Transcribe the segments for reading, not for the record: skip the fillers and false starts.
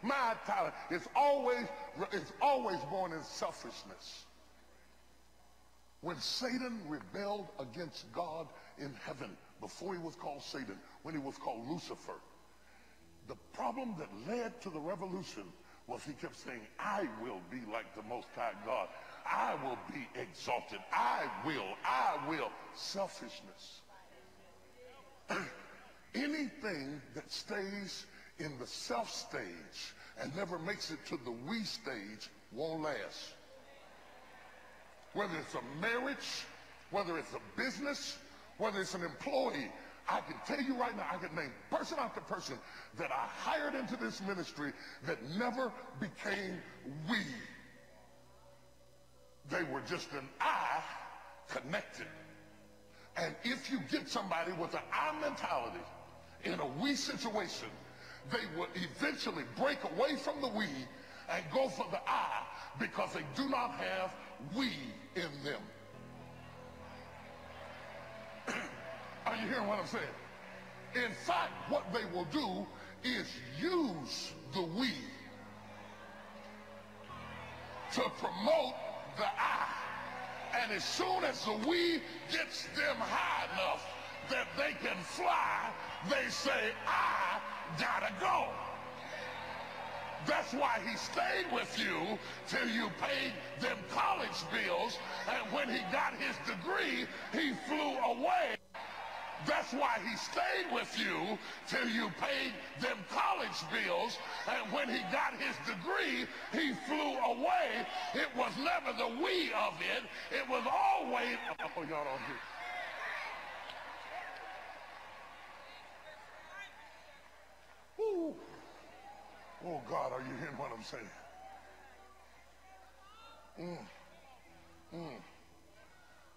My talent is always born in selfishness. When Satan rebelled against God in heaven, before he was called Satan, when he was called Lucifer, the problem that led to the revolution was he kept saying, I will be like the Most High God. I will be exalted. I will. Selfishness. Anything that stays in the self stage and never makes it to the we stage won't last. Whether it's a marriage, whether it's a business, whether it's an employee, I can tell you right now, I can name person after person that I hired into this ministry that never became we. They were just an I connected. And if you get somebody with an I mentality in a we situation, they will eventually break away from the we and go for the I because they do not have we in them. Are you hearing what I'm saying? In fact, what they will do is use the we to promote the I. And as soon as the we gets them high enough that they can fly, they say, I gotta go. That's why he stayed with you till you paid them college bills, and when he got his degree, he flew away. That's why he stayed with you till you paid them college bills, and when he got his degree, he flew away. It was never the we of it. It was always, oh, y'all don't hear. Ooh. Oh, God, are you hearing what I'm saying?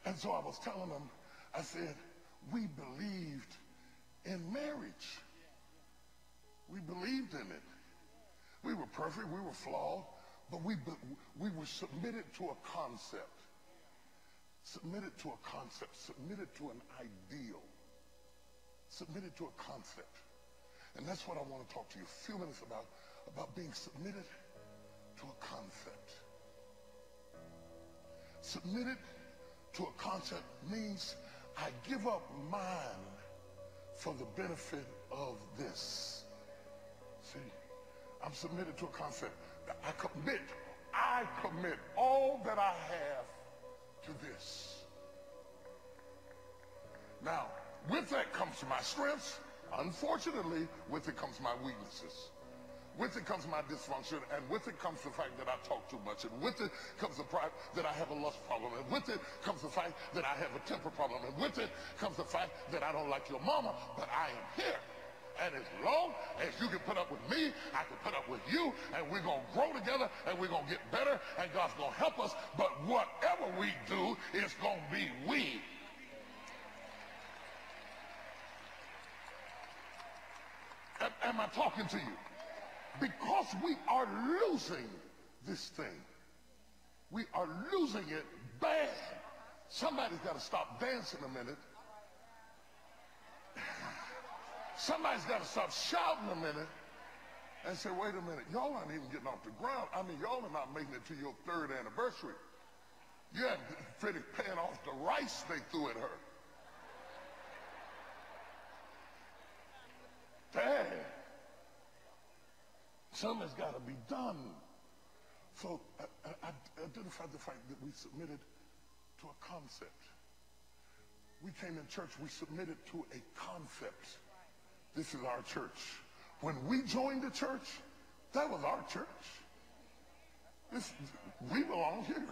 And so I was telling them, I said, we believed in marriage. We believed in it. We were perfect, we were flawed, but we were submitted to a concept. Submitted to a concept, submitted to an ideal. Submitted to a concept. And that's what I want to talk to you a few minutes about being submitted to a concept. Submitted to a concept means I give up mine for the benefit of this. See, I'm submitted to a concept. I commit all that I have to this. Now, with that comes my strengths. Unfortunately, with it comes my weaknesses. With it comes my dysfunction, and with it comes the fact that I talk too much, and with it comes the fact that I have a lust problem, and with it comes the fact that I have a temper problem, and with it comes the fact that I don't like your mama, but I am here. And as long as you can put up with me, I can put up with you, and we're going to grow together, and we're going to get better, and God's going to help us, but whatever we do is going to be we. Am I talking to you? Because we are losing this thing. We are losing it bad. Somebody's got to stop dancing a minute. Somebody's got to stop shouting a minute and say, wait a minute, y'all aren't even getting off the ground. I mean, y'all are not making it to your 3rd anniversary. You haven't finished paying off the rice they threw at her. Dad. Something's got to be done. So I identified the fact that we submitted to a concept. We came in church, we submitted to a concept. This is our church. When we joined the church, that was our church. We belong here.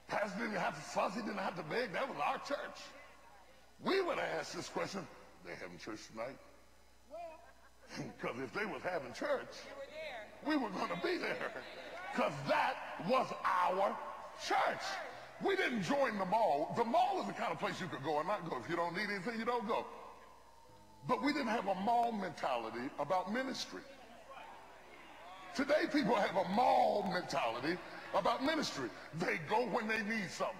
Pastor didn't have to fuss, he didn't have to beg. That was our church. We would have asked this question, they having church tonight? Because if they was having church, we were going to be there. Because that was our church. We didn't join the mall. The mall is the kind of place you could go or not go. If you don't need anything, you don't go. But we didn't have a mall mentality about ministry. Today, people have a mall mentality about ministry. They go when they need something.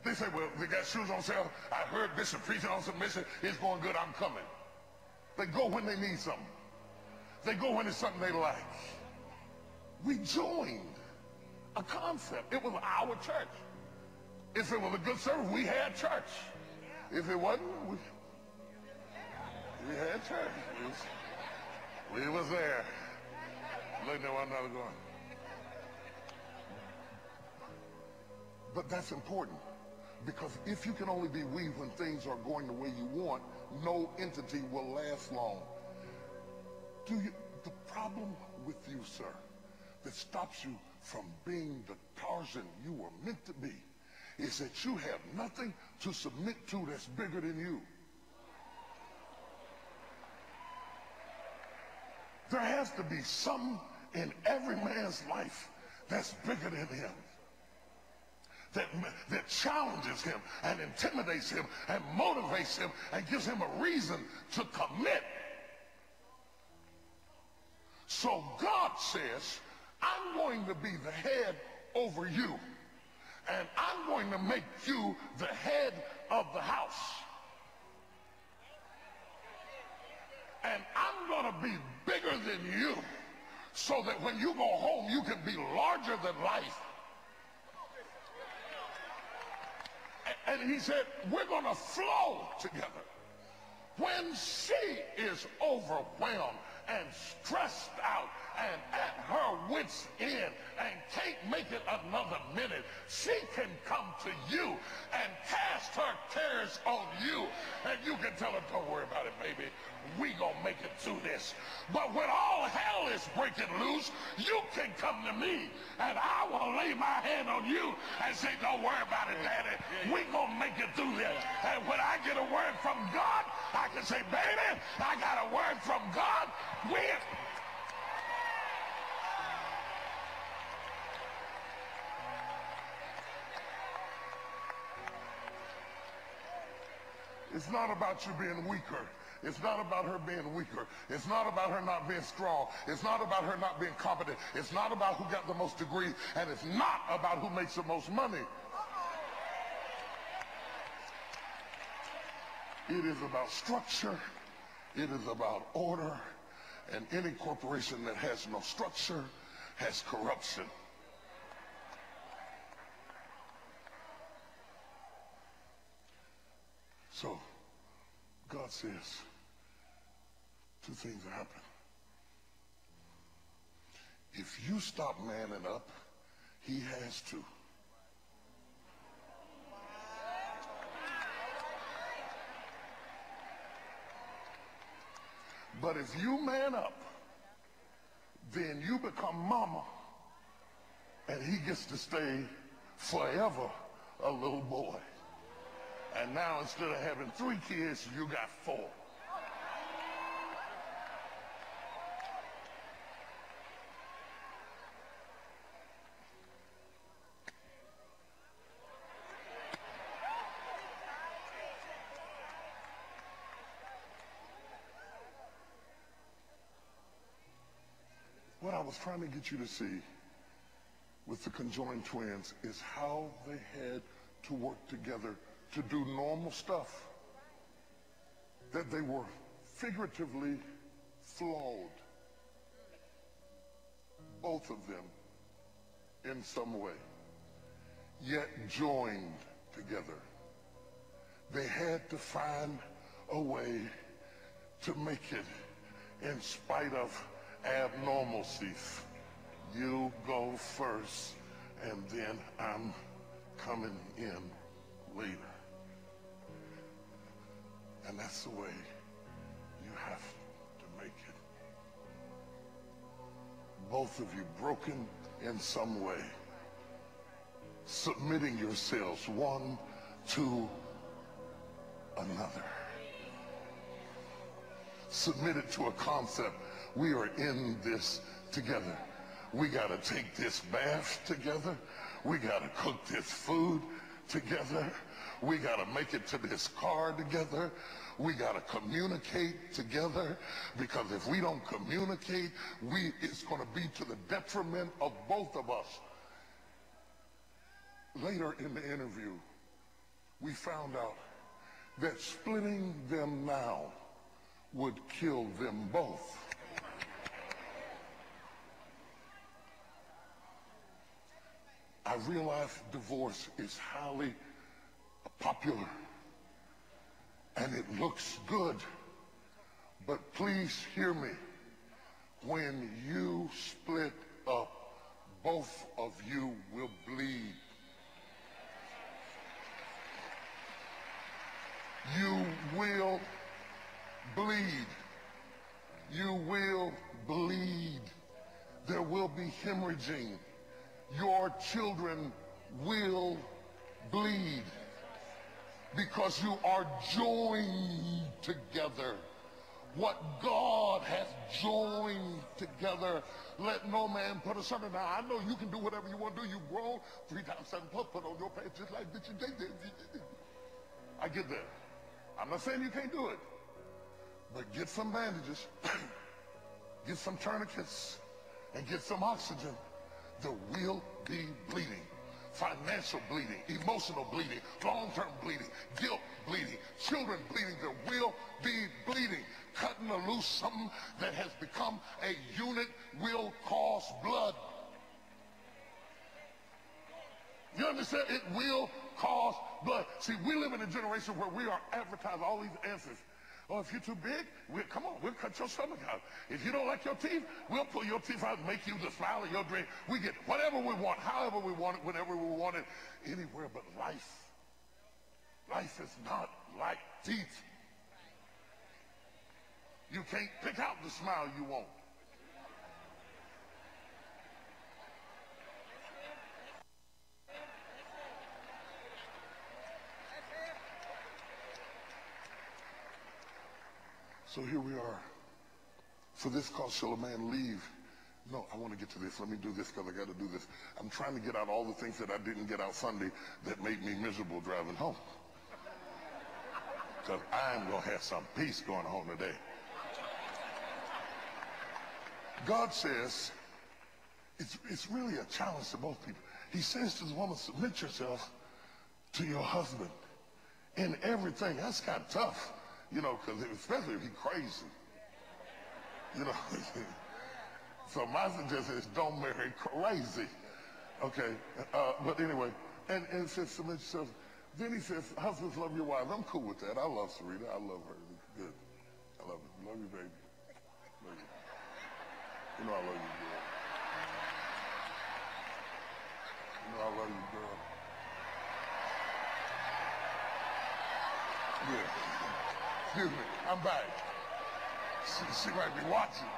They say, well, they got shoes on sale. I heard Bishop preaching on submission. It's going good. I'm coming. They go when they need something. They go when it's something they like. We joined a concept. It was our church. If it was a good service, we had church. If it wasn't, we had church. We was there. Looking at one another going. But that's important, because if you can only be we when things are going the way you want, no entity will last long. The problem with you, sir, that stops you from being the Tarzan you were meant to be is that you have nothing to submit to that's bigger than you. There has to be something in every man's life that's bigger than him, that challenges him and intimidates him and motivates him and gives him a reason to commit. So God says, I'm going to be the head over you, and I'm going to make you the head of the house. And I'm going to be bigger than you, so that when you go home, you can be larger than life. And he said, we're going to flow together. When she is overwhelmed and stressed out and at her wit's end and can't make it another minute, she can come to you and cast her cares on you. And you can tell her, don't worry about it, baby. We gonna make it through this. But when all hell is breaking loose, you can come to me and I will lay my hand on you and say, don't worry about it, Daddy. We gonna make it through this. And when I get a word from God, I can say, baby, I got a word from God. It's not about you being weaker. It's not about her being weaker. It's not about her not being strong. It's not about her not being competent. It's not about who got the most degrees. And it's not about who makes the most money. It is about structure. It is about order. And any corporation that has no structure has corruption. So God says two things happen. If you stop manning up, he has to. But if you man up, then you become mama, and he gets to stay forever a little boy. And now instead of having 3 kids, you got 4. What I was trying to get you to see with the conjoined twins is how they had to work together to do normal stuff, that they were figuratively flawed, both of them in some way, yet joined together. They had to find a way to make it in spite of abnormalcies. You go first, and then I'm coming in later. And that's the way you have to make it. Both of you broken in some way, submitting yourselves one to another. Submitted to a concept. We are in this together. We got to take this bath together. We got to cook this food together. We got to make it to this car together. We got to communicate together, because if we don't communicate, it's going to be to the detriment of both of us. Later in the interview, we found out that splitting them now would kill them both. I realize divorce is highly popular and it looks good, but please hear me. When you split up, both of you will bleed. You will bleed. You will bleed. There will be hemorrhaging. Your children will bleed because you are joined together. What God has joined together, let no man put asunder. Now, I know you can do whatever you want to do. You've grown 3 times 7 plus, put on your pants just like that you did. I get that. I'm not saying you can't do it, but get some bandages, get some tourniquets, and get some oxygen. There will be bleeding, financial bleeding, emotional bleeding, long-term bleeding, guilt bleeding, children bleeding. There will be bleeding. Cutting or loose something that has become a unit will cause blood. You understand? It will cause blood. See, we live in a generation where we are advertising all these answers. Oh, if you're too big, come on, we'll cut your stomach out. If you don't like your teeth, we'll pull your teeth out and make you the smile of your dream. We get whatever we want, however we want it, whenever we want it, anywhere but life. Life is not like teeth. You can't pick out the smile you want. So here we are. For this cause shall a man leave. No, I want to get to this. Let me do this because I got to do this. I'm trying to get out all the things that I didn't get out Sunday that made me miserable driving home. Because I'm going to have some peace going home today. God says, it's really a challenge to both people. He says to the woman, submit yourself to your husband in everything. That's kind of tough. You know, because especially if he's crazy. You know, so my suggestion is don't marry crazy. Okay, but anyway, and it says submit yourself. Then he says, husbands, love your wives. I'm cool with that. I love Sarita. I love her. Good. I love her. Love you, baby. Love you. You know I love you, girl. You know I love you, girl. Yeah. Excuse me, I'm back. She might be watching.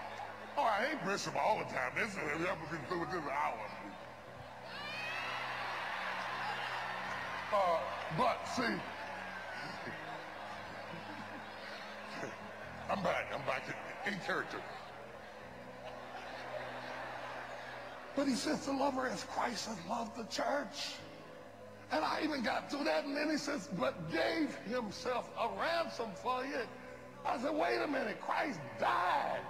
Oh, I ain't Bishop all the time. This is ever been through with this hour. But see, I'm back in character. But he says to love her as Christ has loved the church. And I even got through that, and then he says, but gave himself a ransom for you. I said, wait a minute, Christ died.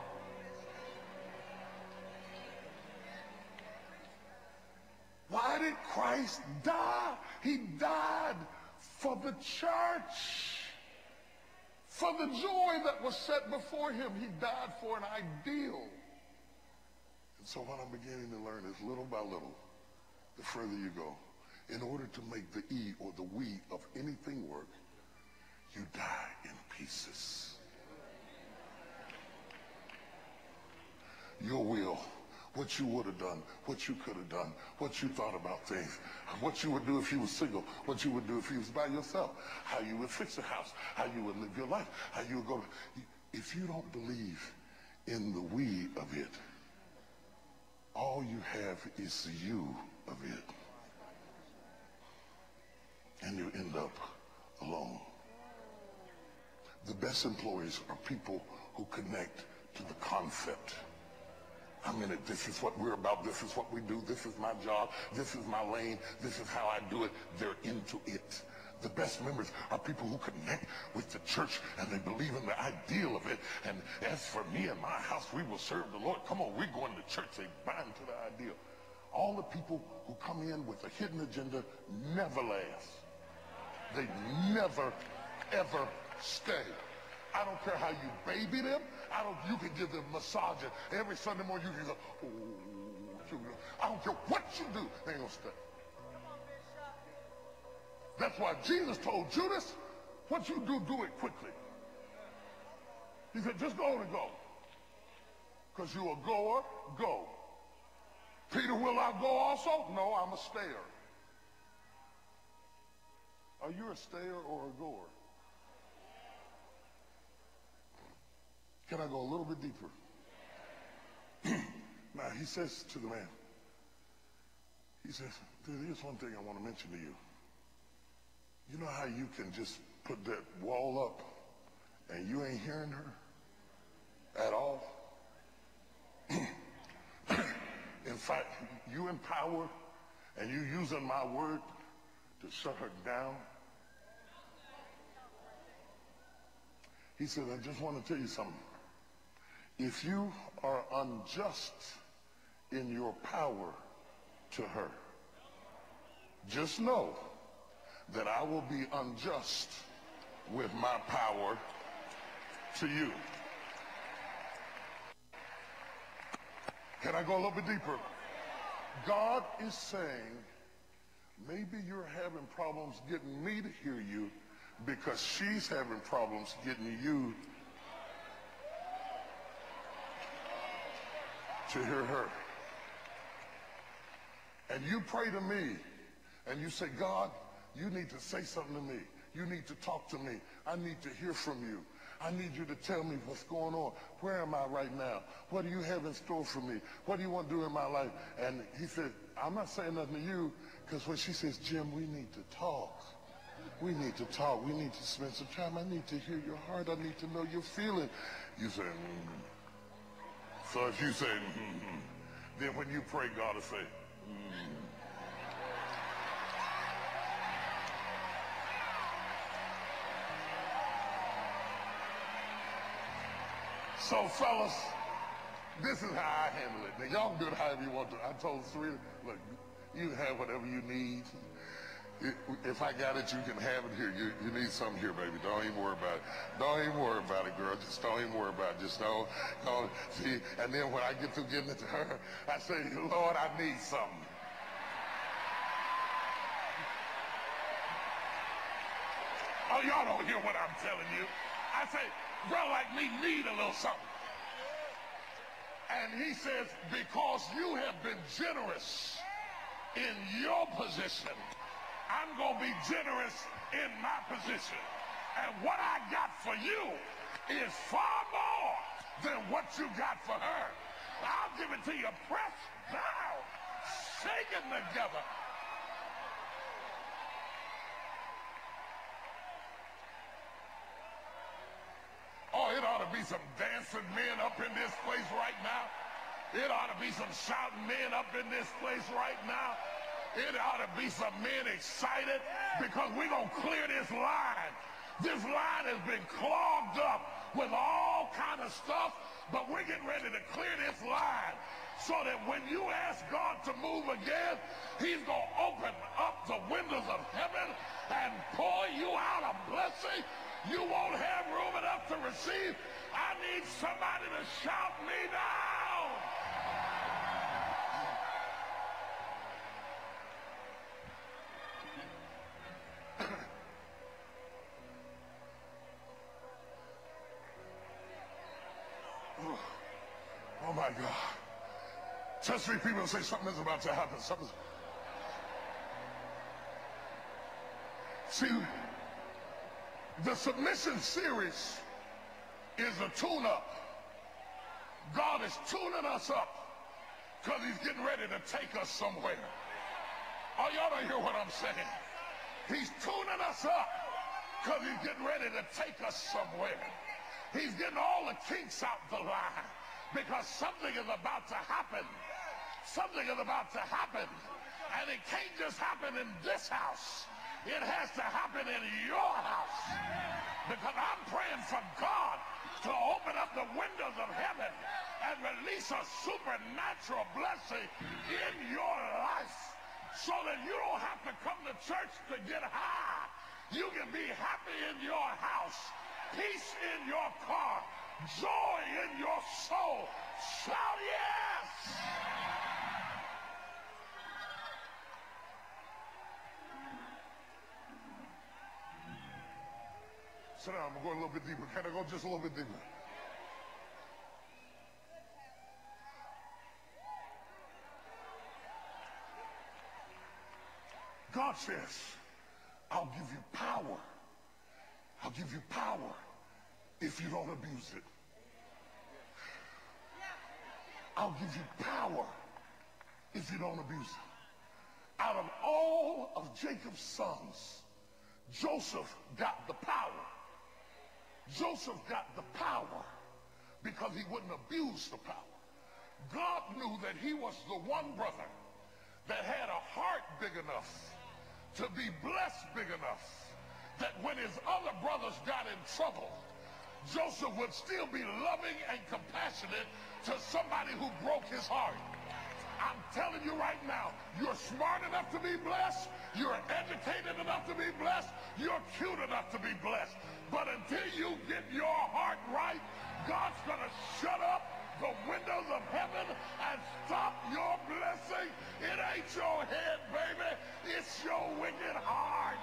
Why did Christ die? He died for the church. For the joy that was set before him, he died for an ideal. And so what I'm beginning to learn is little by little, the further you go, in order to make the E or the we of anything work, you die in pieces. Your will, what you would have done, what you could have done, what you thought about things, what you would do if you were single, what you would do if you was by yourself, how you would fix a house, how you would live your life, how you would go. If you don't believe in the we of it, all you have is the you of it. And you end up alone. The best employees are people who connect to the concept. I'm in it. This is what we're about. This is what we do. This is my job. This is my lane. This is how I do it. They're into it. The best members are people who connect with the church and they believe in the ideal of it. And as for me and my house, we will serve the Lord. Come on, we're going to church. They bind to the ideal. All the people who come in with a hidden agenda never last. They never, ever stay. I don't care how you baby them. You can give them massaging. Every Sunday morning you can go, oh, I don't care what you do, they ain't gonna stay. That's why Jesus told Judas, what you do, do it quickly. He said, just go on and go. Because you a goer, go. Peter, will I go also? No, I'm a stayer. Are you a stayer or a goer? Can I go a little bit deeper? Now, he says to the man, he says, here's one thing I want to mention to you. You know how you can just put that wall up and you ain't hearing her at all? In fact, you in power and you using my word to shut her down. He said, I just want to tell you something. If you are unjust in your power to her, just know that I will be unjust with my power to you. Can I go a little bit deeper? God is saying, maybe you're having problems getting me to hear you because she's having problems getting you to hear her. And you pray to me and you say, God, you need to say something to me. You need to talk to me. I need to hear from you. I need you to tell me what's going on. Where am I right now? What do you have in store for me? What do you want to do in my life? And he said, I'm not saying nothing to you, because when she says, Jim, we need to talk. We need to talk. We need to spend some time. I need to hear your heart. I need to know your feeling. You say, So if you say, then when you pray, God will say, So, fellas, this is how I handle it. Now, y'all can do it however you want to. I told Serena, look, you have whatever you need. If I got it, you can have it here. You need something here, baby. Don't even worry about it. Don't even worry about it, girl. Just don't even worry about it. Just don't see. And then when I get through getting it to her, I say, Lord, I need something. Oh, y'all don't hear what I'm telling you. I say, girl like me need a little something. And he says, because you have been generous in your position, I'm going to be generous in my position. And what I got for you is far more than what you got for her. I'll give it to you pressed down, shaken together. Oh, it ought to be some dancing men up in this place right now. It ought to be some shouting men up in this place right now. It ought to be some men excited because we're going to clear this line. This line has been clogged up with all kind of stuff, but we're getting ready to clear this line so that when you ask God to move again, he's going to open up the windows of heaven and pour you out a blessing you won't have room enough to receive. I need somebody to shout me down. Oh my God. Touch three people and say something is about to happen. See, the submission series is a tune-up. God is tuning us up because he's getting ready to take us somewhere. Oh, y'all don't hear what I'm saying. He's tuning us up because he's getting ready to take us somewhere. He's getting all the kinks out the line because something is about to happen. Something is about to happen. And it can't just happen in this house. It has to happen in your house. Because I'm praying for God to open up the windows of heaven and release a supernatural blessing in your life so that you don't have to come to church to get high. You can be happy in your house, peace in your car, joy in your soul. Shout yes! Sit down, I'm going a little bit deeper. Can I go just a little bit deeper? God says, I'll give you power. I'll give you power if you don't abuse it. I'll give you power if you don't abuse it. Out of all of Jacob's sons, Joseph got the power. Joseph got the power because he wouldn't abuse the power. God knew that he was the one brother that had a heart big enough to be blessed big enough that when his other brothers got in trouble, Joseph would still be loving and compassionate to somebody who broke his heart. I'm telling you right now, you're smart enough to be blessed, you're educated enough to be blessed, you're cute enough to be blessed. But until you get your heart right, God's gonna shut up the windows of heaven and stop your blessing. It ain't your head, baby. It's your wicked heart.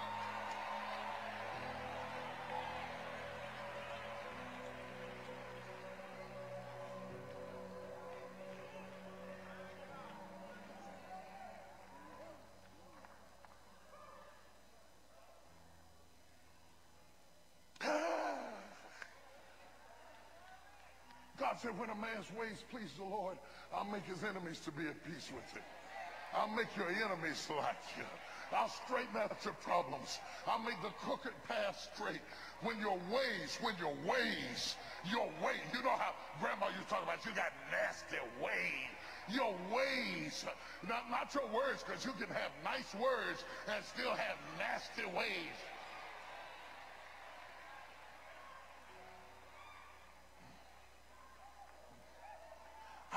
God said, when a man's ways please the Lord, I'll make his enemies to be at peace with him. I'll make your enemies like you. I'll straighten out your problems. I'll make the crooked path straight. When your ways, you know how Grandma used to talk about you got nasty ways. Your ways, not your words, because you can have nice words and still have nasty ways.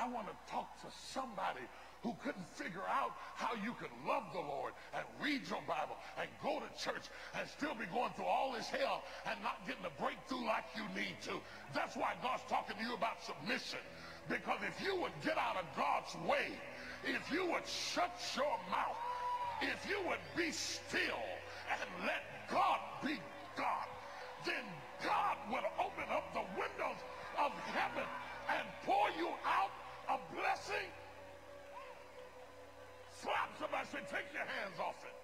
I want to talk to somebody who couldn't figure out how you could love the Lord and read your Bible and go to church and still be going through all this hell and not getting a breakthrough like you need to. That's why God's talking to you about submission. Because if you would get out of God's way, if you would shut your mouth, if you would be still and let God be God, then God would open up the windows of heaven and pour you out a blessing. Slap somebody, say, take your hands off it.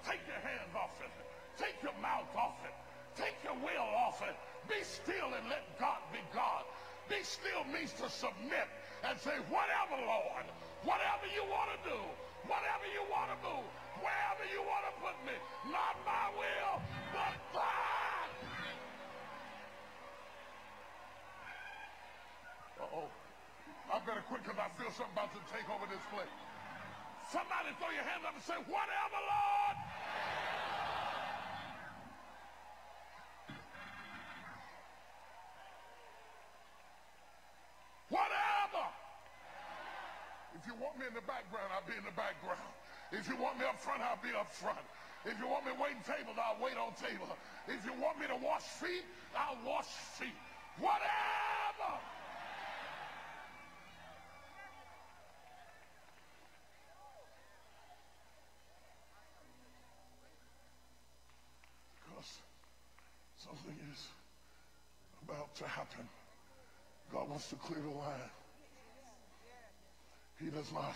Take your hands off it. Take your mouth off it. Take your will off it. Be still and let God be God. Be still means to submit and say, whatever, Lord, whatever you want to do, whatever you want to move, wherever you want to put me, not my will, but thine. Uh-oh. I better quit because I feel something about to take over this place. Somebody throw your hand up and say, whatever, Lord. Whatever. If you want me in the background, I'll be in the background. If you want me up front, I'll be up front. If you want me waiting tables, I'll wait on table. If you want me to wash feet, I'll wash feet. Whatever. Because something is about to happen. God wants to clear the line. He does not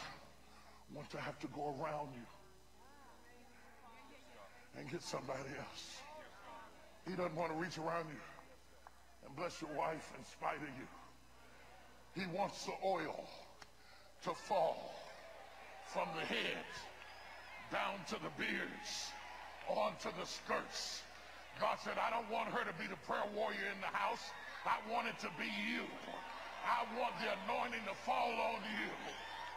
want to have to go around you and get somebody else. He doesn't want to reach around you and bless your wife in spite of you. He wants the oil to fall from the head down to the beards, onto the skirts. God said, I don't want her to be the prayer warrior in the house. I want it to be you. I want the anointing to fall on you.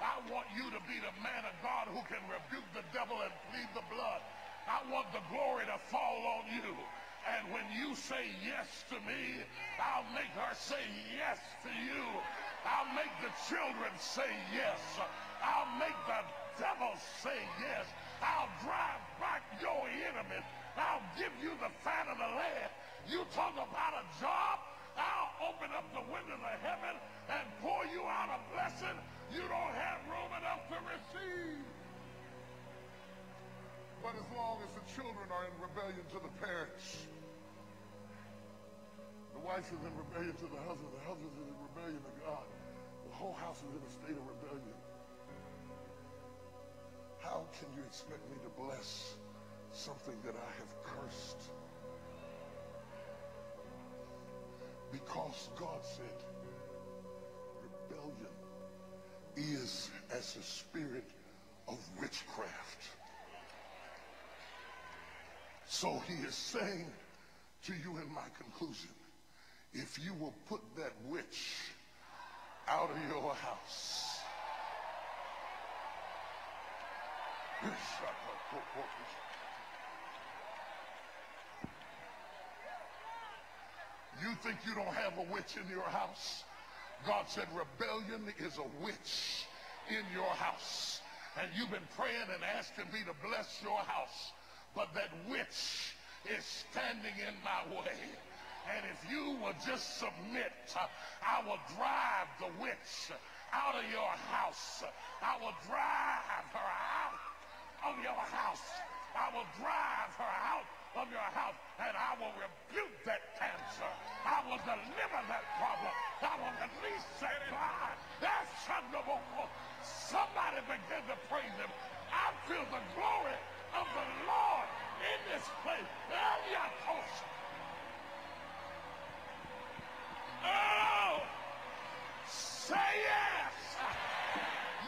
I want you to be the man of God who can rebuke the devil and plead the blood. I want the glory to fall on you. And when you say yes to me, I'll make her say yes to you. I'll make the children say yes. I'll make the devil say yes. I'll drive back your enemies. I'll give you the fat of the land. You talk about a job, I'll open up the windows of heaven and pour you out a blessing you don't have room enough to receive. But as long as the children are in rebellion to the parents, the wife is in rebellion to the husband is in rebellion to God, the whole house is in a state of rebellion. How can you expect me to bless something that I have cursed? Because God said rebellion is as a spirit of witchcraft. So he is saying to you in my conclusion, if you will put that witch out of your house, you think you don't have a witch in your house? God said rebellion is a witch in your house. And you've been praying and asking me to bless your house, but that witch is standing in my way. And if you will just submit, I will drive the witch out of your house. I will drive her out of your house. I will drive her out of your house, and I will rebuke that cancer. I will deliver that problem. I will release that God. That's wonderful. Somebody begin to praise him. I feel the glory of the Lord in this place. Oh, say yes.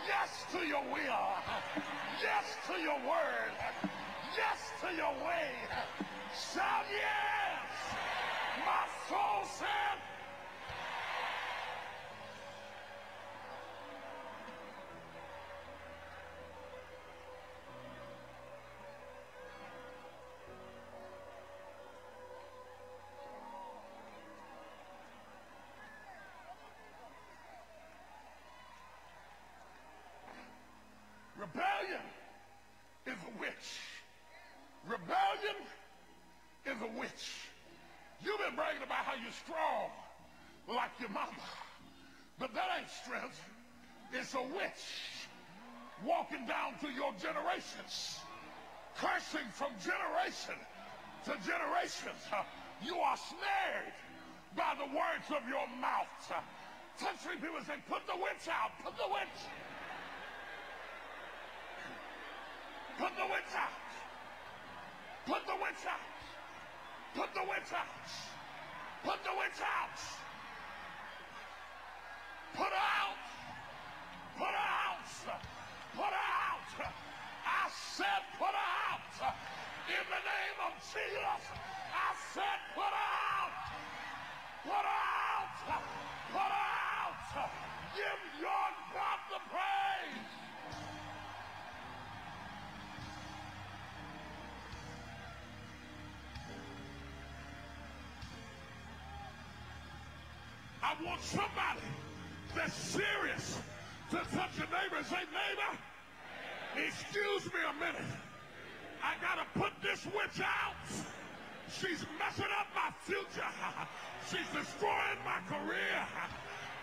Yes to your will. Yes to your word. Yes to your way. Shout yes. My soul said. Rebellion is a witch. Rebellion is a witch. You've been bragging about how you're strong like your mama, but that ain't strength. It's a witch walking down through your generations, cursing from generation to generation. You are snared by the words of your mouth. Touch three people and say, put the witch out, put the witch. Put the witch out. Put the witch out. Put the witch out. Put the witch out. Put her out. Put her out. Put her out. I said put her out. In the name of Jesus. I said put her out. Put her out. Put her out. Give your God the praise. I want somebody that's serious to touch your neighbor and say, neighbor, excuse me a minute. I gotta put this witch out. She's messing up my future. She's destroying my career.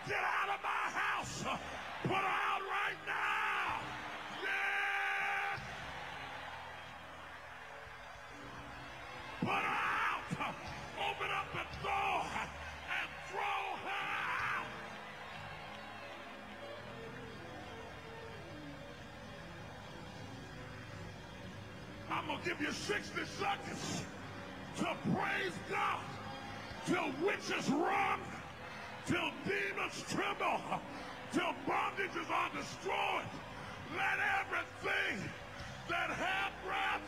Get out of my house. Put her out right now. Yeah. Put her out. Open up the door and throw her out. I'm going to give you 60 seconds to praise God till witches run, till demons tremble, till bondages are destroyed. Let everything that have breath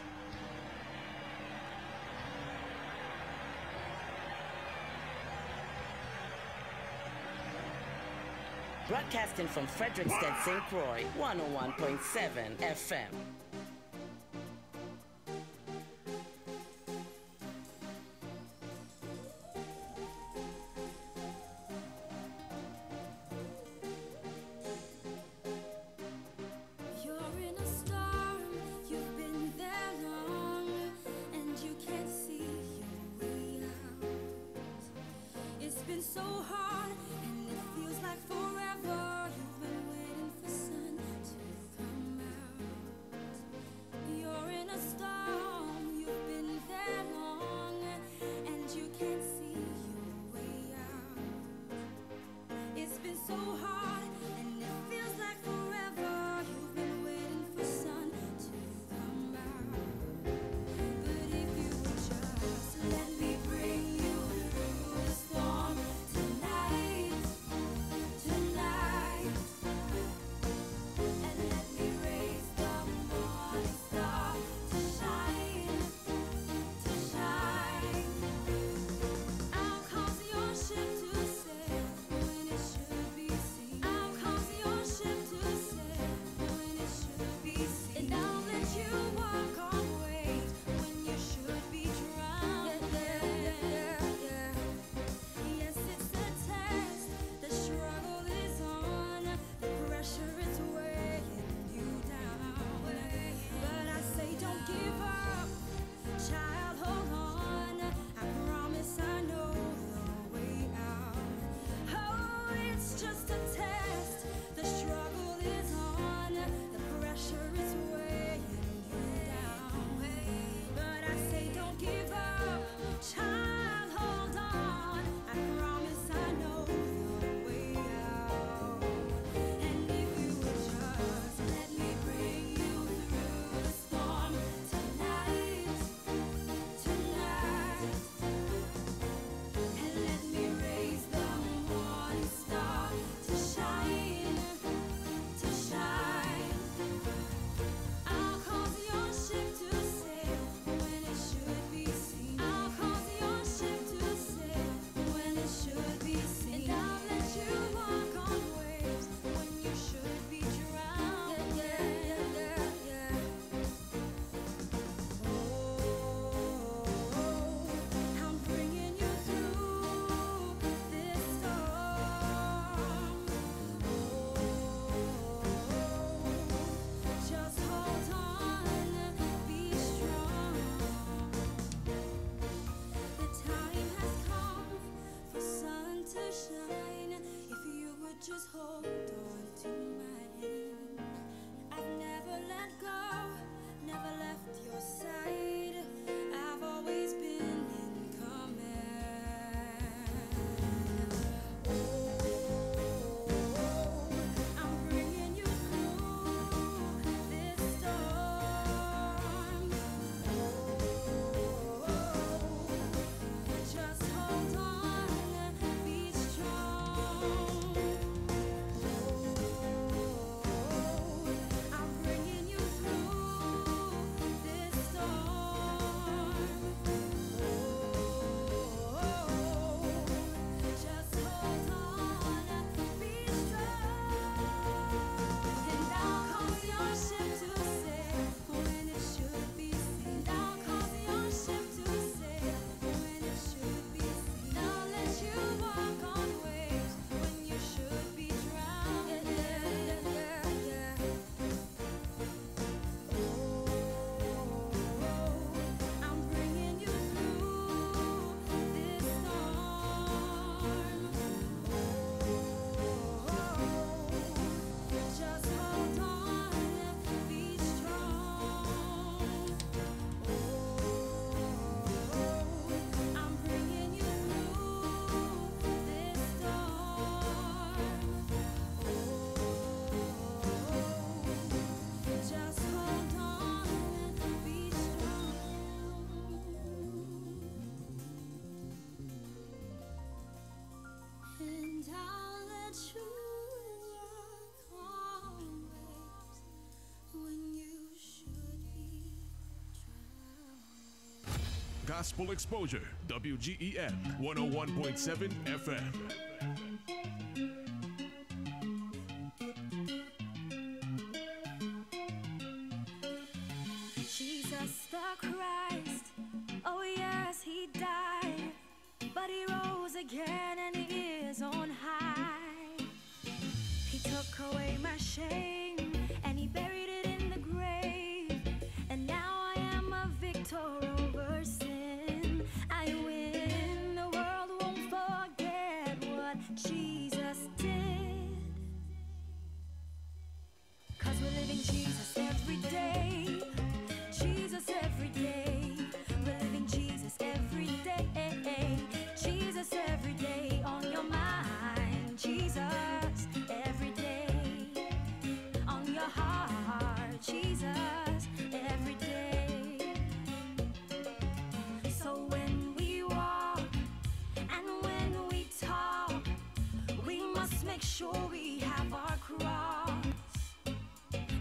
broadcasting from Frederickstead, St. Croix, 101.7 FM. You're in a storm, you've been been so hard, and it feels like forever. You've been waiting for sun to come out. You're in a storm, you've been there long, and you can't see your way out. It's been so hard, and it feels like forever. You've been waiting for sun to come out. But if you would just let me bring you through the storm tonight, tonight, and let me raise the morning star to shine, to shine. I'll cause your ship to sail when it should be seen. I'll cause your ship to sail when it should be seen. And I'll let you walk on waves when you should be drowned. Yes, it's a test. The struggle is on. The pressure is weighing you down. But I say don't give up. Child, hold on. I promise I know the way out. Oh, it's just a test. The struggle is on. The pressure is weighing you down. But I say don't give up. Child, hold on. I promise I know the way out. And if you would just let me bring you through the storm tonight, tonight, and let me raise the morning star to shine, to shine. I'll cause your ship to sail when it should be seen. I'll cause your ship to sail when it should be seen. And I'll let you walk on waves when you should be drowned. Oh, I'm bringing you through this storm. Just hold on, be strong. The time has come for sun to shine. If you would just hold on to my hand. I've never let go, never left your side. I've always been in command. I'm bringing you through this storm. Just hold on, be strong. I'm bringing you through this storm. Just hold on, be strong. And I'll cause your ship to sail when it should be seen. I'll cause your ship to sail when it should be seen. I'll let you walk on waves when you should be drowned. I'm bringing you through this storm. Just hold on, be strong. I'm bringing you through this storm. Just hold on, be strong. And I'll let you walk on waves when you should be drowned. Gospel Exposure, WGEM 101.7 FM. Jesus the Christ, oh yes, he died, but he rose again and he is on high. He took away my shame and he buried it in the grave, and now I am a victor over sin. I win, the world won't forget sure we have our cross.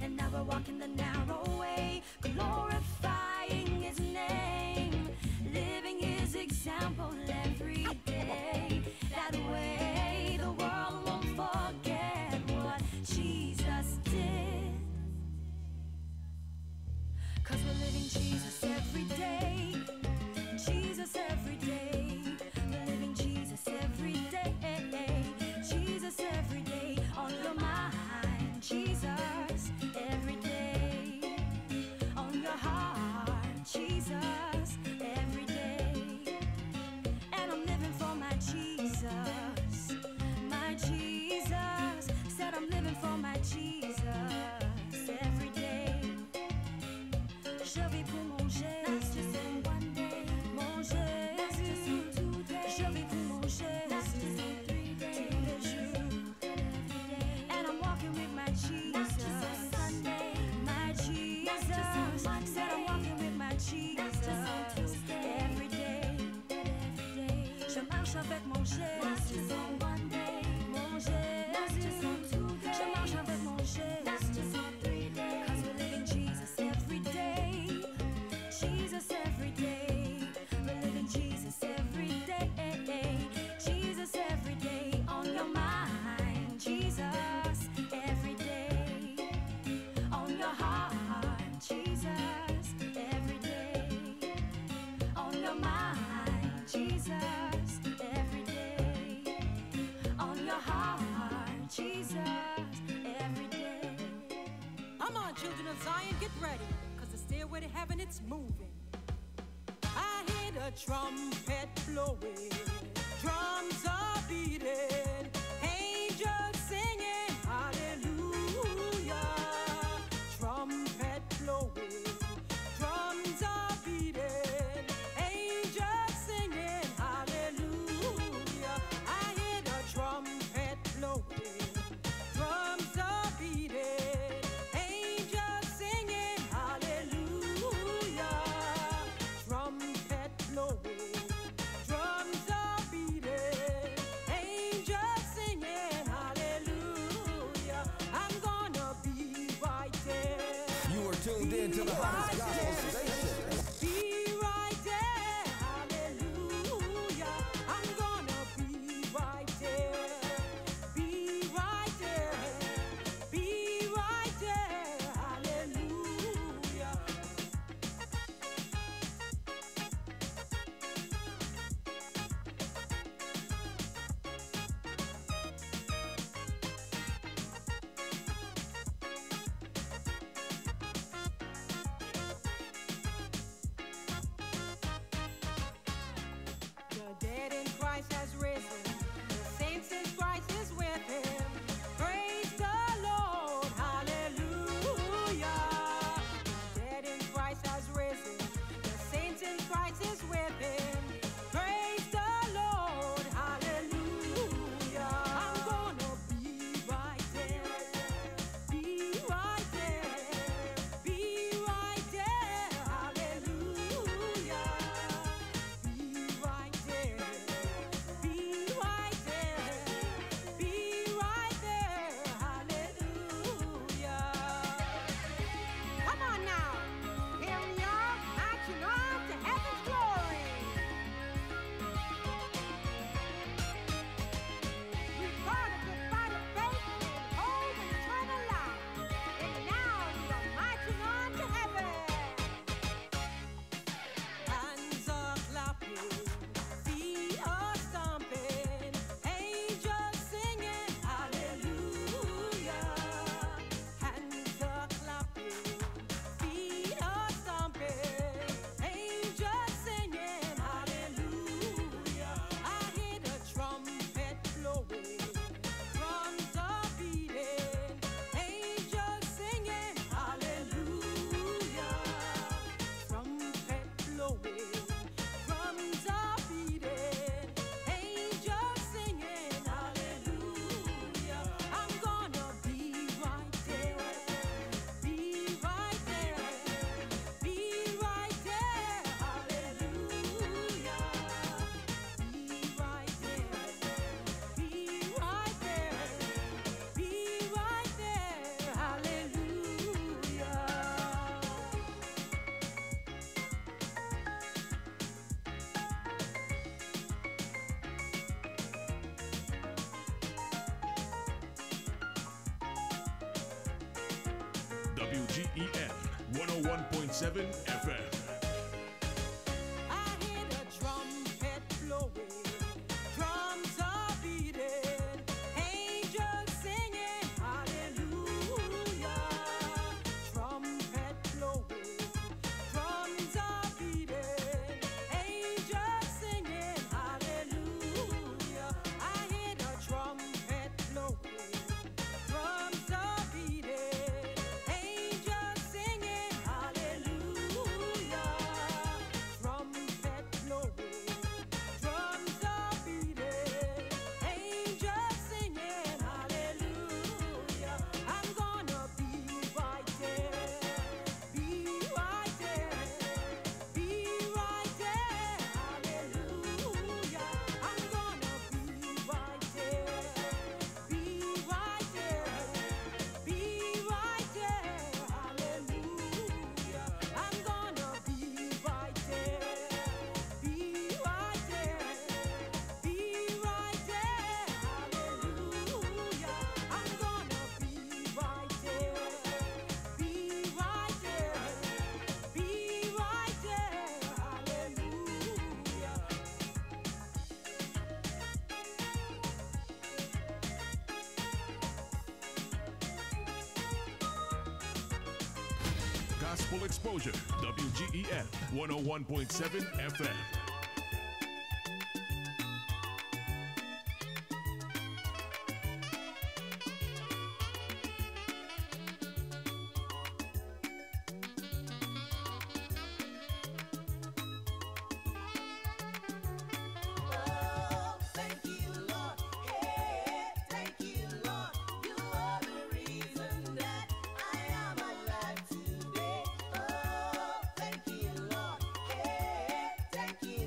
And now we're walking the narrow way, glorifying his name, living his example every day. That way the world won't forget what Jesus did. 'Cause we're living Jesus every day, Jesus every day. We're living Jesus every day, Jesus every day. On your mind, Jesus every day. On your heart, Jesus every day. And I'm living for my Jesus, my Jesus. Said I'm living for my Jesus every day. Je vis pour mon Jésus, one day, mon Jésus. Je vis pour mon Jésus, tous les jours. And I'm walking with my Jesus, my Jesus. Said I'm walking with my Jesus every day. Je marche avec mon Jésus, mon Jésus. Je marche avec mon Jésus. 'Cause we're living Jesus every day, Jesus every day. We're living Jesus every day, Jesus every day. On your mind, Jesus every day. On your heart, Jesus every day. On your mind, Jesus every day. On your heart, Jesus every day. Come on, children of Zion, get ready, 'cause the stairway to heaven, it's moving. I hear the trumpet blowing, drums are beating, angels singing, hallelujah. Trumpet blowing, drums are beating, angels singing, hallelujah. I hear the trumpet blowing, drums are beating, angels singing, hallelujah. Trumpet blowing, drums are beating, angels singing, hallelujah. I'm gonna be right there. You are tuned in to the hottest gospel station. Be right there, hallelujah. I'm gonna be right there. Be right there. Be right there, hallelujah. WGEM 101.7 FM. I hear the trumpet blowing, drums are beating, angels singing hallelujah. Trumpet blowing, drums are beating, angels singing hallelujah. I hear the trumpet blowing, drums are beating, angels singing hallelujah. Trumpet blowing, drums are beating, angels singing hallelujah. I'm gonna be right there, be right there, be right there, hallelujah. I'm gonna be right there, be right there, be right there, hallelujah. I'm gonna be right there, be right there, be right there, hallelujah. I'm gonna be right there, be right there, be right there, hallelujah. Gospel Exposure, WGEM 101.7 FM. Thank you, Lord. Hey, thank you, Lord. You are the reason that I am alive today. Oh, thank you, Lord. Hey, thank you,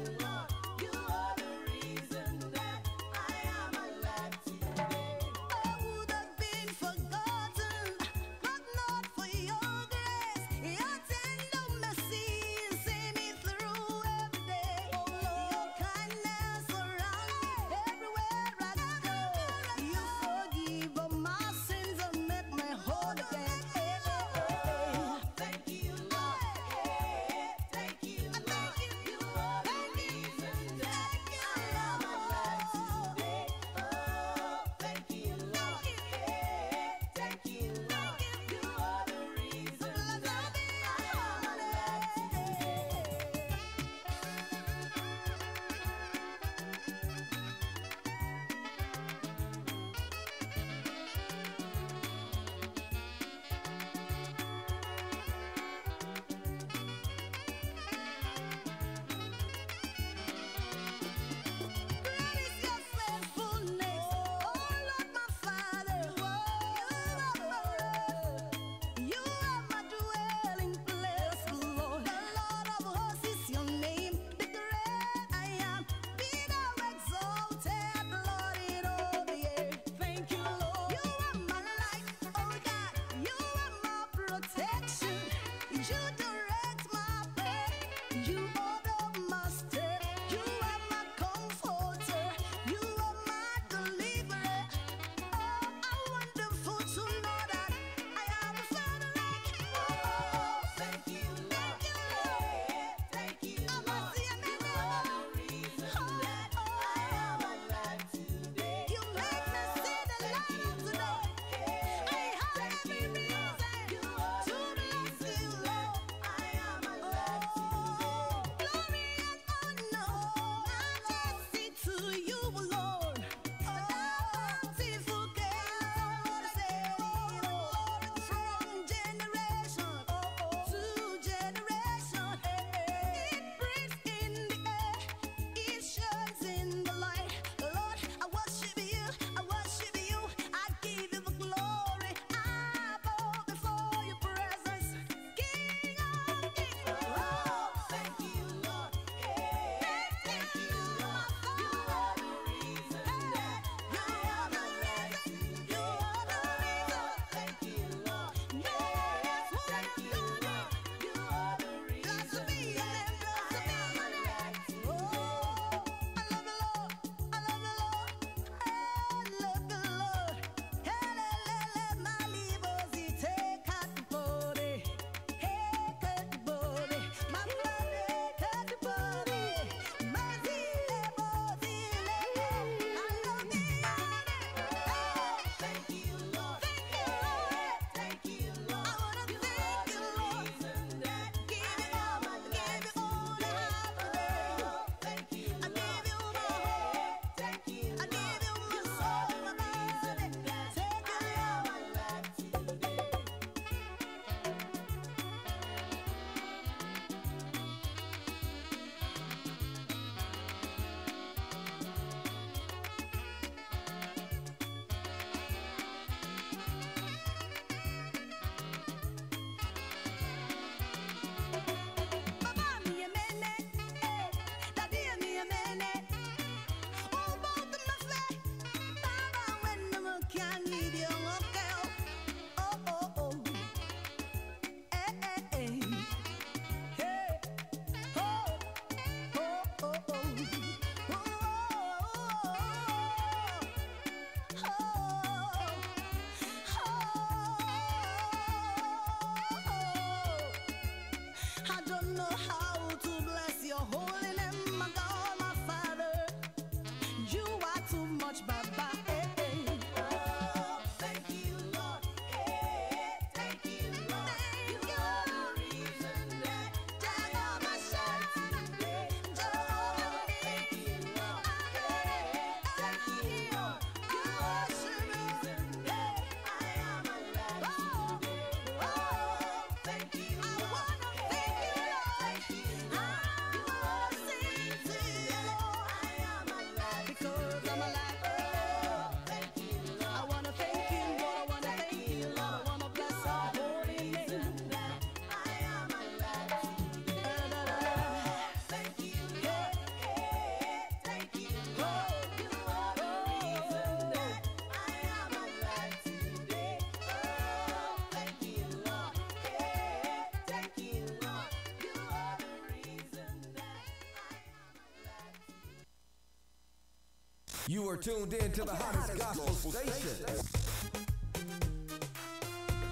You are tuned in to the hottest gospel station.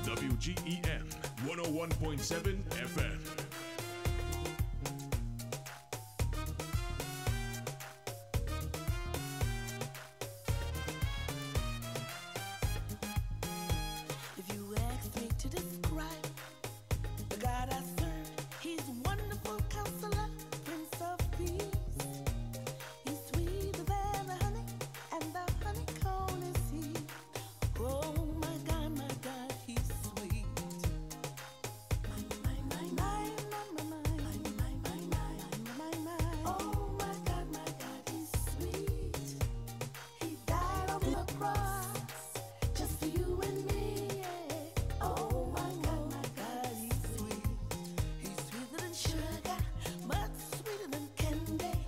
WGEM 101.7 FM. If you ask me to describe the God I serve, He's wonderful counselor, Prince of Peace. He's sweeter than the honey, and the honeycomb is He. Oh my God, He's sweet. Oh my God, He's sweet. He died on the cross just for you and me. Yeah. Oh my God, He's sweet. He's sweeter than sugar, much sweeter than candy.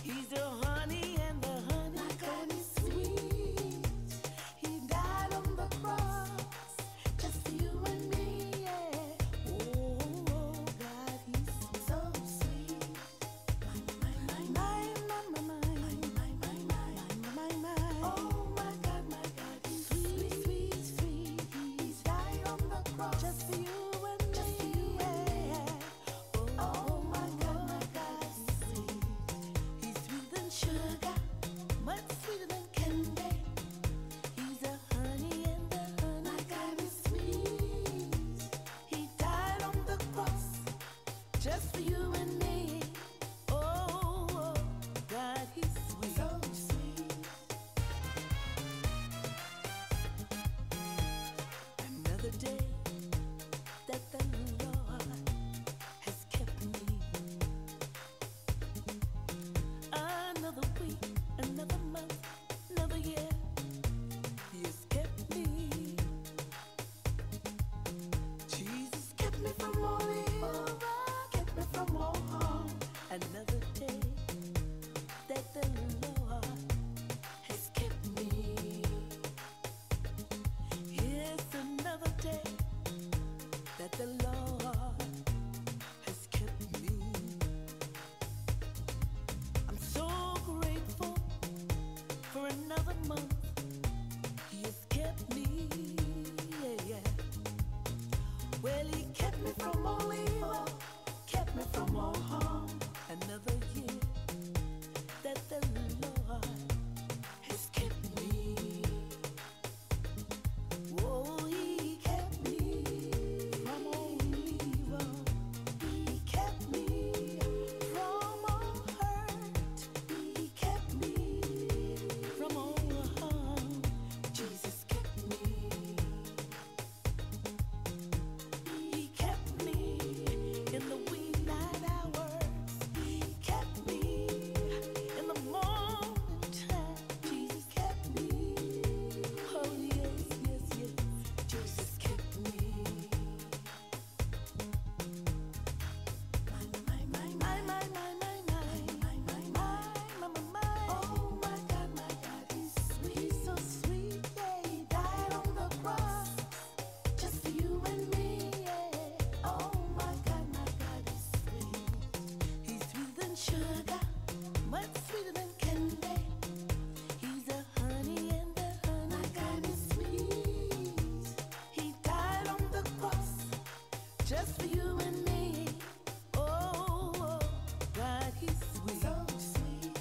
He's the honey and the honeycomb is sweet. He died on the cross just for you and me. Yeah. Oh God, He's so sweet. Oh my God, He's sweet, sweet. He's died on the cross just for you and me. Yeah. Oh my God, He's sweet. He's sweeter than sugar, much sweeter than candy. He's the honey and the honey. My God is sweet. He died on the cross just for you and me. Oh God, He's sweet. So sweet. Another day that the Lord has kept me. Another week, another month, another year. He has kept me. Jesus kept me from all evil, kept me from all harm. Another day that the Lord has kept me. Here's another day that the Lord has kept me. I'm so grateful for another month. He has kept me. Yeah. Well, He kept me from all evil, kept me from all harm. Another year that the Lord has kept me. Oh, He kept me from all evil. He kept me from all hurt. He kept me from all harm. Jesus kept me. He kept me in the wee night hours. He kept me in the morning time. Jesus kept me. Oh yes. Jesus kept me. Oh my God, He's sweet. He's so sweet. Yeah, He died on the cross just for you and me. Yeah. Oh my God, He's sweet. He's sweeter than sugar, much sweeter than candy. He's the honey and the honey. My God is sweet. He died on the cross just for you and me. Oh God, He's sweet. So sweet.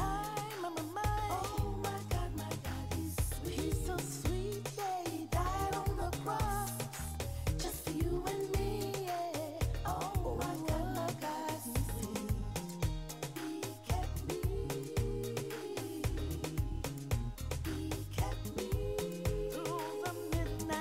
Oh my God, He's sweet. He's so sweet. Yeah, He died on the cross just for you and me. Yeah. Oh my God, He's sweet. He kept me. He kept me through the midnight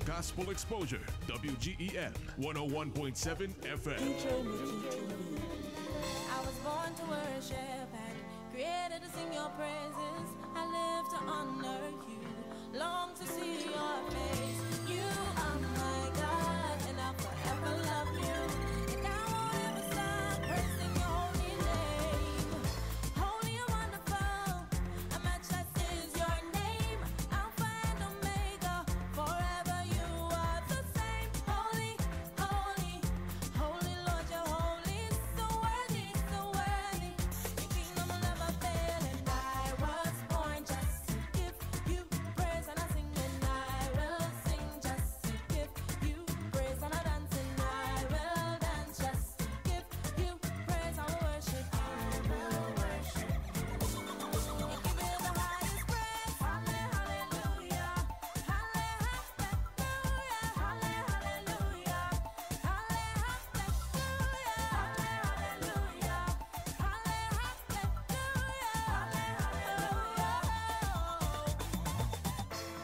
Gospel Exposure, WGEM 101.7 FM. I was born to worship and created to sing your praises. I live to honor you, long to see your face. You are my God, and I'll forever love you. And I won't ever stop praising your holy name. Holy and wonderful, a matchless is your name. Alpha and Omega, forever you are the same. Holy, holy, holy Lord, you're holy, so worthy, so worthy. Your kingdom will never fail, and I was born just to give you praise, and I sing and I will sing just to give you praise, and I dance and I will dance just to give you praise. I will worship you, I will worship you, and give you the highest praise. Hallelujah, hallelujah, hallelujah,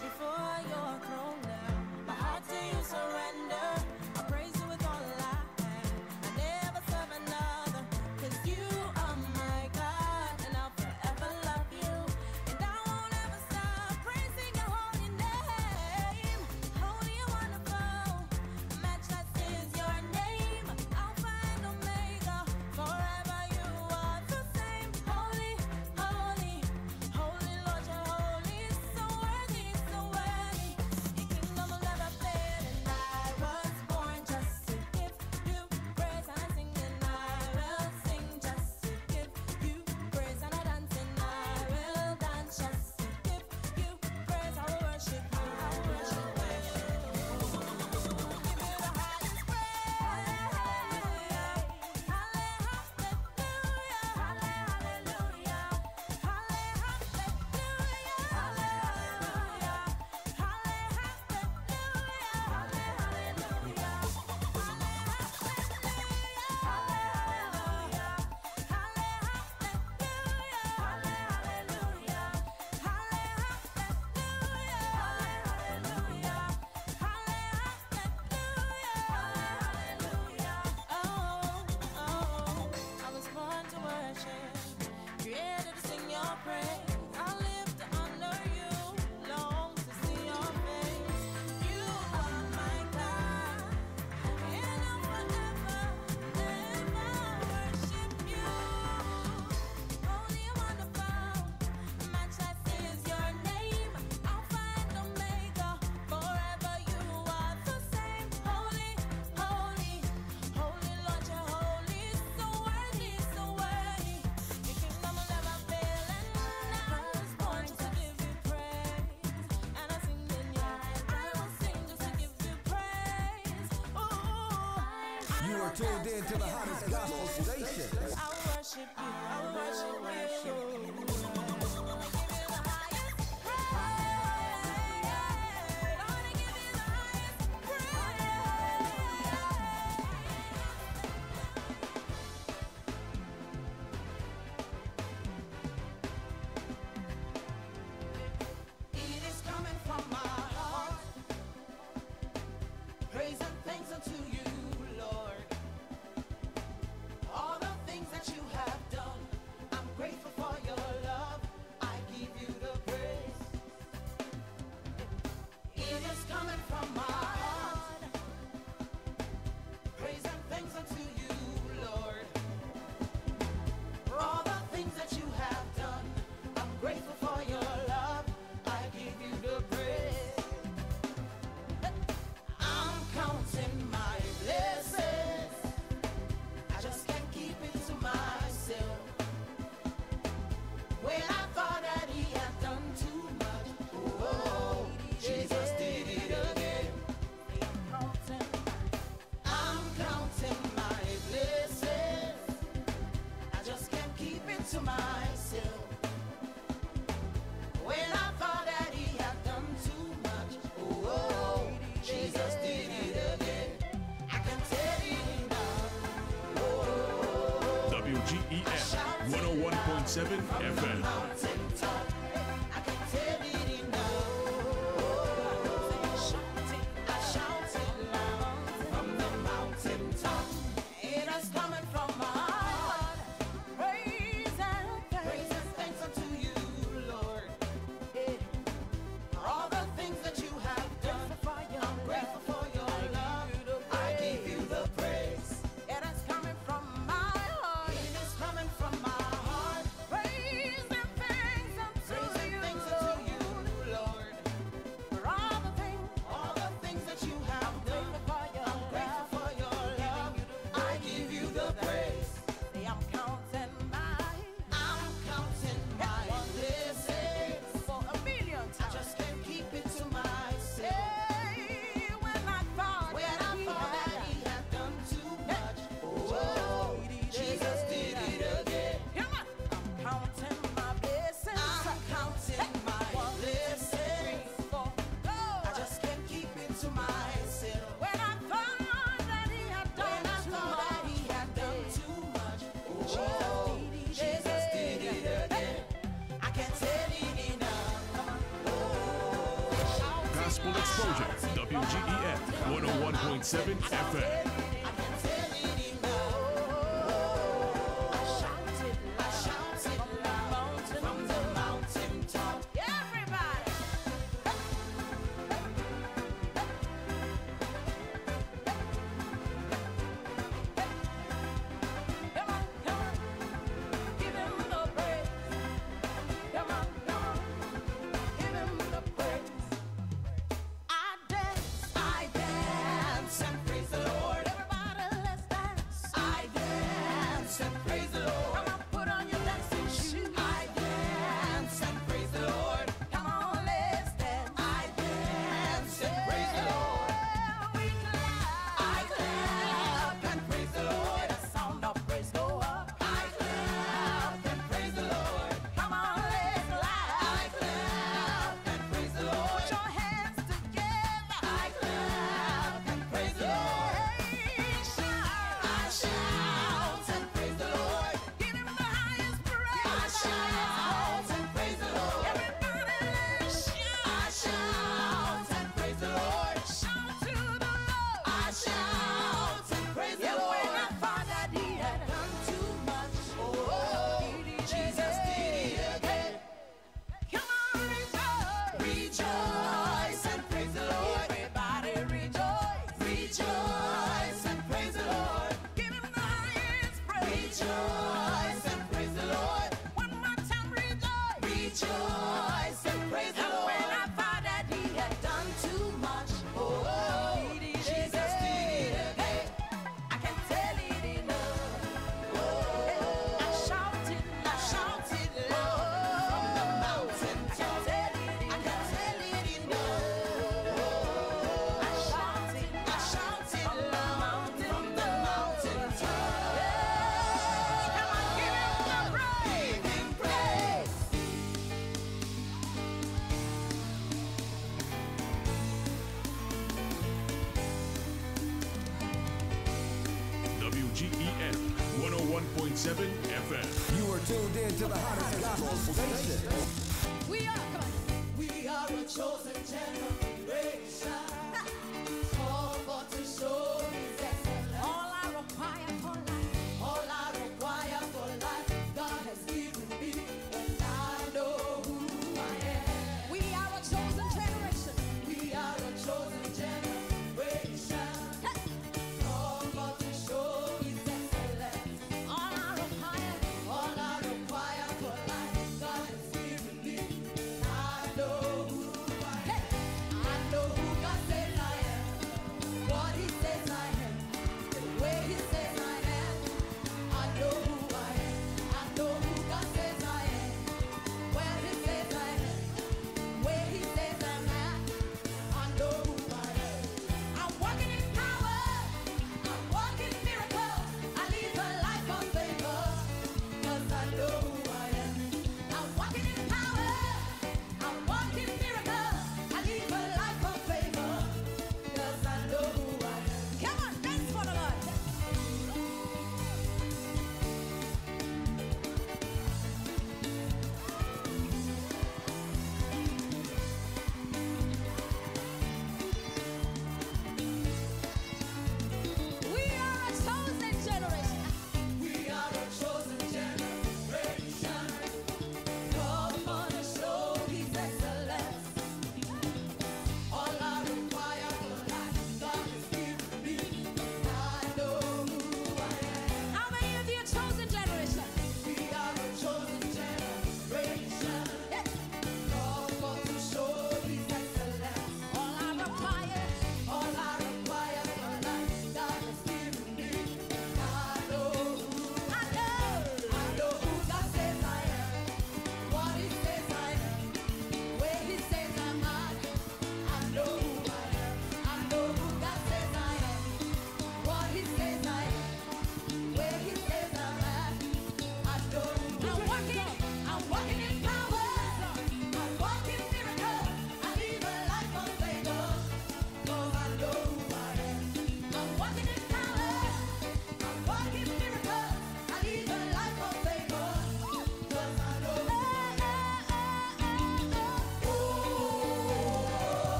before your throne now, my heart to you surrender. I praise you with all I have. I never serve another, 'cause you are my God, and I'll forever love you. And I won't ever stop praising your holy name. Holy and wonderful, matchless is your name. Alpha and Omega, forever you are the same. Holy, holy, holy Lord, you're holy, so worthy, so worthy. Your kingdom will never fail, and I was born just to give you praise, and I sing and I will sing just to give you praise, and I dance and I will dance just to give you praise. I will worship you, I will worship you. Give you the highest praise. Hallelujah, hallelujah, I was born to worship, created to sing your praise. I live to honor you, long to see your face. You are my God, and I'll forever, ever worship you. Holy and wonderful, matchless is your name. Alpha and Omega, forever you are the same. Holy, holy, holy Lord, you're holy, so worthy, so worthy. Your kingdom will never fail, and I was born to give you praise, and I sing in your I will sing just to give you praise. You are tuned in to the hottest gospel station. I will worship you, I will worship you. Give you the highest praise. I wanna give you the highest praise. It is coming from my heart. Praise and thanks unto you, Lord. All the things that you have done, I'm grateful for your love. I give you the praise. It is coming from my heart. Praise and thanks unto you, Lord. For all the things that you have done, I'm grateful for your love. I give you the praise. I'm counting my blessings. I just can't keep it to myself. When I thought that he had done too much, oh, Jesus did it again. I'm counting my blessings. I just can't keep it to myself. When I thought that he had done too much, oh, Jesus did it again. I can tell it now. WGEM 101.7 FM. Mountaintop, I can tell it now. I Gospel Exposure, WGEM 101.7 FM. WGEM 101.7 FM. You are tuned in to the hottest gospel station. We are coming. We are a chosen generation. Called for to show His excellence. All I require for life. All I require for life, God has given me, and I know who I am. We are a chosen generation. We are a chosen generation. Called for to show His excellence. All I require All I require for life, God has given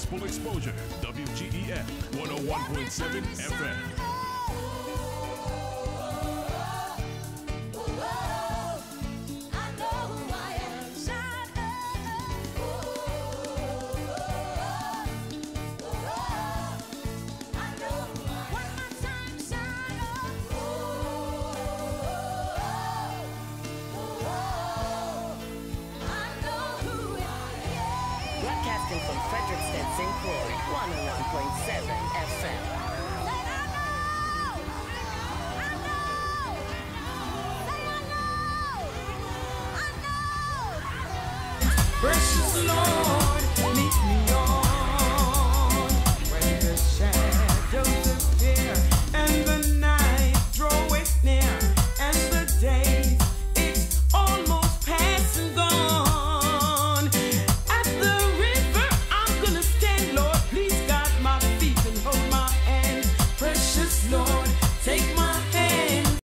Gospel Exposure, WGEM 101.7 FM. Broadcasting from Frederiksted, St. Croix, 101.7 FM.